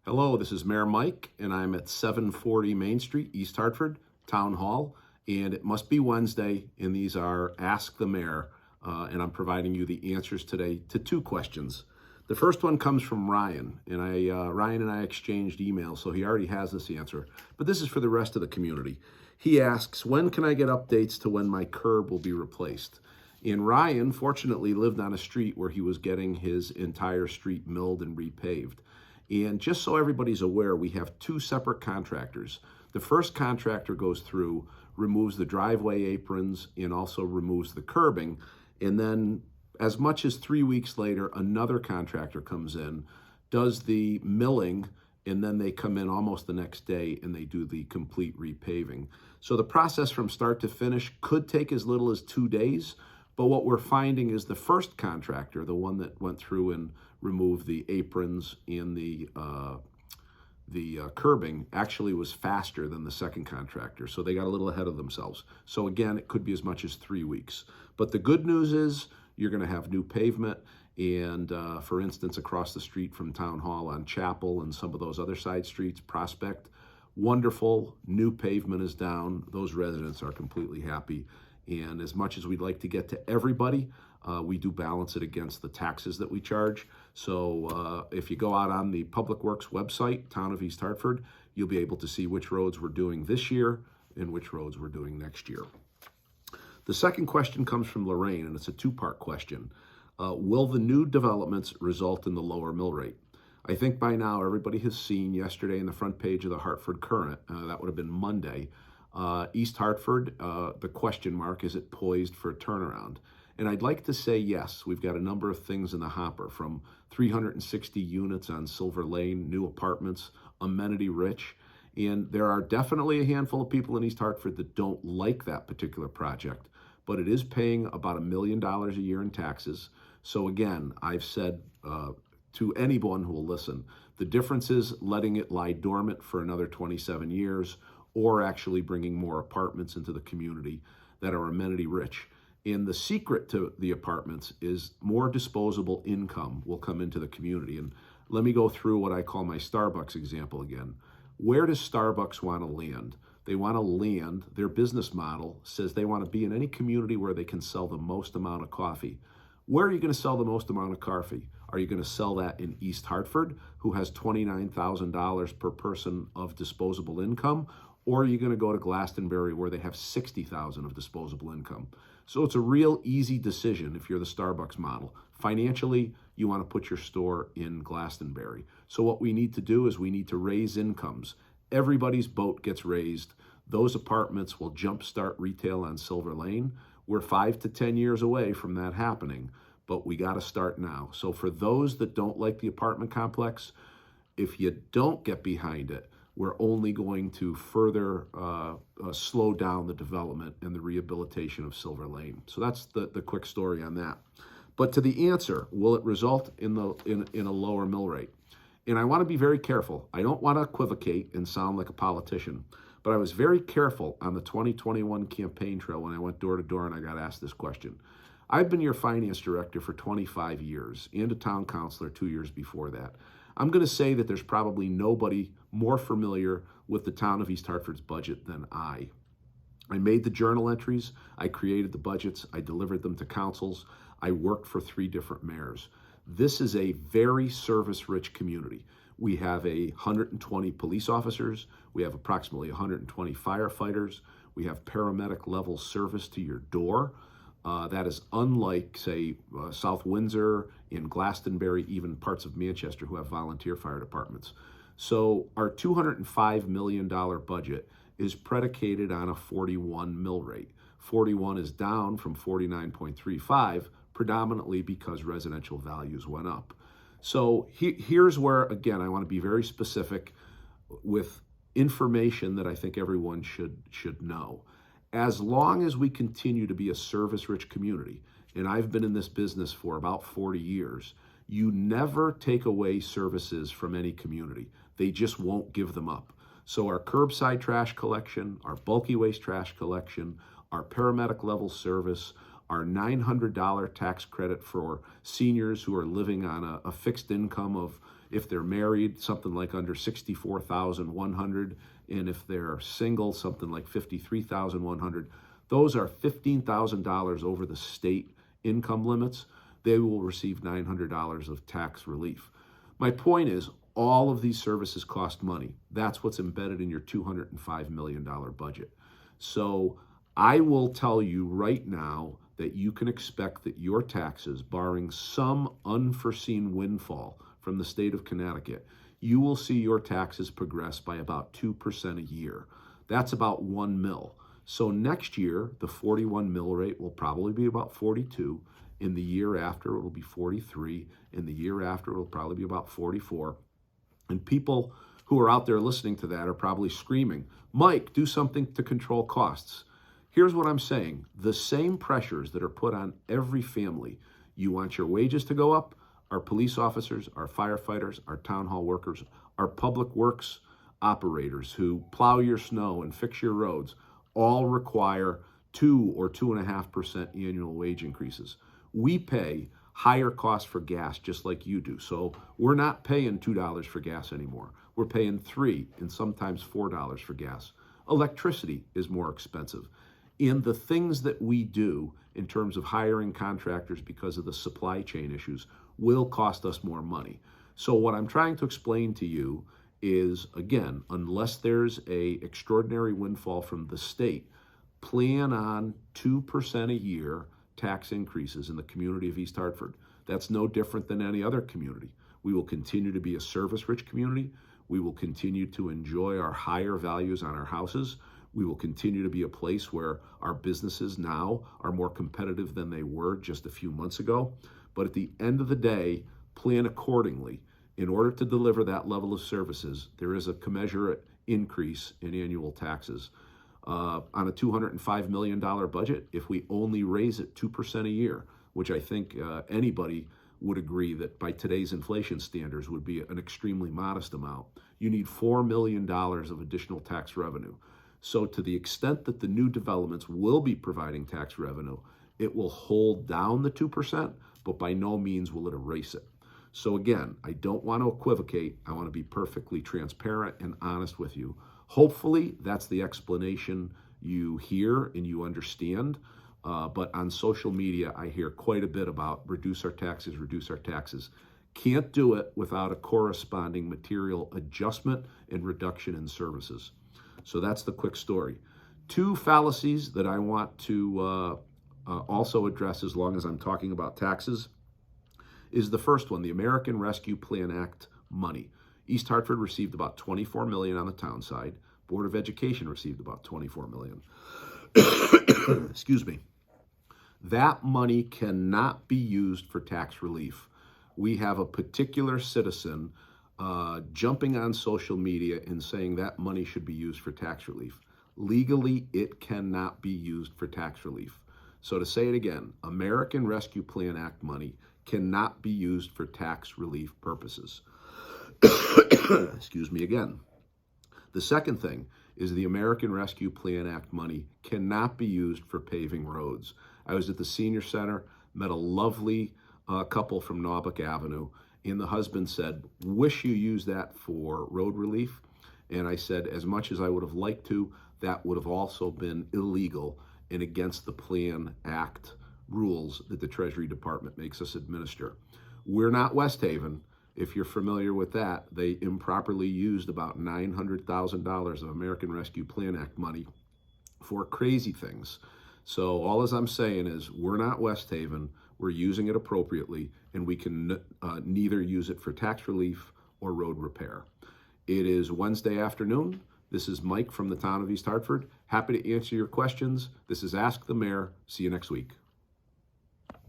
Hello, this is Mayor Mike, and I'm at 740 Main Street, East Hartford, Town Hall, and it must be Wednesday, and these are Ask the Mayor, and I'm providing you the answers today to two questions. The first one comes from Ryan, and Ryan and I exchanged emails, so he already has this answer, but this is for the rest of the community. He asks, when can I get updates to when my curb will be replaced? And Ryan, fortunately, lived on a street where he was getting his entire street milled and repaved. And just so everybody's aware, we have two separate contractors. The first contractor goes through, removes the driveway aprons, and also removes the curbing. And then as much as 3 weeks later, another contractor comes in, does the milling, and then they come in almost the next day and they do the complete repaving. So the process from start to finish could take as little as 2 days. But what we're finding is the first contractor, the one that went through and removed the aprons and the curbing, actually was faster than the second contractor. So they got a little ahead of themselves. So again, it could be as much as 3 weeks. But the good news is you're going to have new pavement. And for instance, across the street from Town Hall on Chapel and some of those other side streets, Prospect, wonderful new pavement is down. Those residents are completely happy. And as much as we'd like to get to everybody, we do balance it against the taxes that we charge. So if you go out on the Public Works website, Town of East Hartford, you'll be able to see which roads we're doing this year and which roads we're doing next year. The second question comes from Lorraine, and it's a two-part question. Will the new developments result in the lower mill rate? I think by now everybody has seen yesterday in the front page of the Hartford Current, that would have been Monday, East Hartford, the question mark, is it poised for a turnaround? And I'd like to say yes. We've got a number of things in the hopper, from 360 units on Silver Lane, new apartments, amenity rich. And there are definitely a handful of people in East Hartford that don't like that particular project, but it is paying about $1 million a year in taxes. So again, I've said to anyone who will listen, the difference is letting it lie dormant for another 27 years, or actually bringing more apartments into the community that are amenity rich. And the secret to the apartments is more disposable income will come into the community. And let me go through what I call my Starbucks example again. Where does Starbucks want to land? They want to land, their business model says they want to be in any community where they can sell the most amount of coffee. Where are you going to sell the most amount of coffee? Are you going to sell that in East Hartford, who has $29,000 per person of disposable income? Or are you going to go to Glastonbury, where they have $60,000 of disposable income? So it's a real easy decision if you're the Starbucks model. Financially, you want to put your store in Glastonbury. So what we need to do is we need to raise incomes. Everybody's boat gets raised. Those apartments will jumpstart retail on Silver Lane. We're 5 to 10 years away from that happening, but we got to start now. So for those that don't like the apartment complex, if you don't get behind it, we're only going to further slow down the development and the rehabilitation of Silver Lane. So that's the quick story on that. But to the answer, will it result in a lower mill rate? And I want to be very careful. I don't want to equivocate and sound like a politician, but I was very careful on the 2021 campaign trail when I went door to door and I got asked this question. I've been your finance director for 25 years and a town councilor 2 years before that. I'm going to say that there's probably nobody more familiar with the town of East Hartford's budget than I. I made the journal entries, I created the budgets, I delivered them to councils, I worked for 3 different mayors. This is a very service-rich community. We have 120 police officers, we have approximately 120 firefighters, we have paramedic level service to your door. That is unlike, say, South Windsor, in Glastonbury, even parts of Manchester who have volunteer fire departments. So our $205 million budget is predicated on a 41 mill rate. 41 is down from 49.35, predominantly because residential values went up. So here's where, again, I want to be very specific with information that I think everyone should know. As long as we continue to be a service-rich community, and I've been in this business for about 40 years, you never take away services from any community. They just won't give them up. So our curbside trash collection, our bulky waste trash collection, our paramedic level service, our $900 tax credit for seniors who are living on a fixed income of, if they're married, something like under $64,100, and if they're single, something like $53,100. Those are $15,000 over the state income limits. They will receive $900 of tax relief. My point is, all of these services cost money. That's what's embedded in your $205 million budget. So I will tell you right now that you can expect that your taxes, barring some unforeseen windfall from the state of Connecticut, you will see your taxes progress by about 2% a year. That's about 1 mil. So next year, the 41 mil rate will probably be about 42. In the year after, it will be 43. In the year after, it will probably be about 44. And people who are out there listening to that are probably screaming, Mike, do something to control costs. Here's what I'm saying. The same pressures that are put on every family. You want your wages to go up? Our police officers, our firefighters, our town hall workers, our public works operators who plow your snow and fix your roads all require 2 or 2.5% annual wage increases. We pay higher costs for gas just like you do. So we're not paying $2 for gas anymore. We're paying $3 and sometimes $4 for gas. Electricity is more expensive. And the things that we do in terms of hiring contractors because of the supply chain issues will cost us more money. So what I'm trying to explain to you is, again, unless there's an extraordinary windfall from the state, plan on 2% a year tax increases in the community of East Hartford. That's no different than any other community. We will continue to be a service-rich community. We will continue to enjoy our higher values on our houses. We will continue to be a place where our businesses now are more competitive than they were just a few months ago. But at the end of the day, plan accordingly. In order to deliver that level of services, there is a commensurate increase in annual taxes. On a $205 million budget, if we only raise it 2% a year, which I think anybody would agree that by today's inflation standards would be an extremely modest amount, you need $4 million of additional tax revenue. So to the extent that the new developments will be providing tax revenue, it will hold down the 2%, but by no means will it erase it. So again, I don't want to equivocate. I want to be perfectly transparent and honest with you. Hopefully, that's the explanation you hear and you understand. But on social media, I hear quite a bit about reduce our taxes, reduce our taxes. Can't do it without a corresponding material adjustment and reduction in services. So that's the quick story. 2 fallacies that I want to also address as long as I'm talking about taxes is the first one, the American Rescue Plan Act money. East Hartford received about $24 million on the town side. Board of Education received about $24 million. Excuse me. That money cannot be used for tax relief. We have a particular citizen jumping on social media and saying that money should be used for tax relief. Legally, it cannot be used for tax relief. So to say it again, American Rescue Plan Act money cannot be used for tax relief purposes. Excuse me again. The second thing is the American Rescue Plan Act money cannot be used for paving roads. I was at the senior center, met a lovely couple from Naubach Avenue, and the husband said, wish you used that for road relief. And I said, as much as I would have liked to, that would have also been illegal and against the Plan Act rules that the Treasury Department makes us administer. We're not West Haven. If you're familiar with that, they improperly used about $900,000 of American Rescue Plan Act money for crazy things. So all as I'm saying is we're not West Haven. We're using it appropriately, and we can neither use it for tax relief or road repair. It is Wednesday afternoon. This is Mike from the town of East Hartford. Happy to answer your questions. This is Ask the Mayor. See you next week.